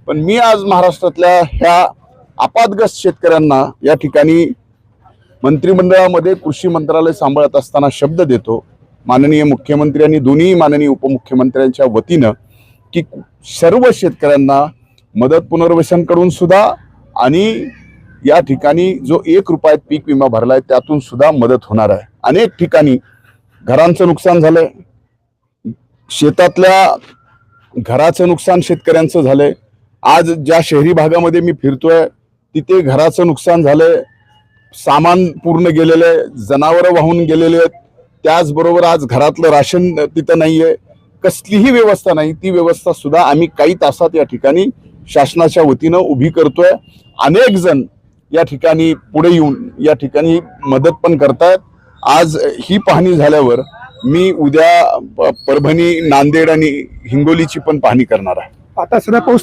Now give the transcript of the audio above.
पण मी आज महाराष्ट्रातल्या ह्या आपातग्रस्त शेतकऱ्यांना या ठिकाणी मंत्रिमंडळामध्ये कृषी मंत्रालय सांभाळत असताना शब्द देतो माननीय मुख्यमंत्री आणि दोन्ही माननीय उपमुख्यमंत्र्यांच्या वतीनं की सर्व शेतकऱ्यांना मदत पुनर्वसनकडून सुद्धा आणि या ठिकाणी जो 1 रुपयात पीक विमा भरलाय त्यातून सुद्धा मदत होणार आहे। अनेक ठिकाणी घरांचं नुकसान झालंय, शेतातल्या घराचं नुकसान शेतकऱ्यांचं झालंय। आज ज्या शहरी भागामध्ये मी फिरतोय तिथे घराचं नुकसान झालंय, सामान पूर्ण गेलेलं आहे, जनावरं वाहून गेलेले आहेत, त्याचबरोबर आज घरातलं राशन तिथं नाहीये, कसलीही व्यवस्था नाही। ती व्यवस्था सुद्धा आम्ही काही तासात या ठिकाणी शासनाच्या वतीनं उभी करतोय। अनेक जण या ठिकाणी पुढे येऊन या ठिकाणी मदत पण करतायत। आज ही पाहणी झाल्यावर मी उद्या परभणी, नांदेड आणि हिंगोलीची पण पाहणी करणार आहे। आता सध्या पाऊस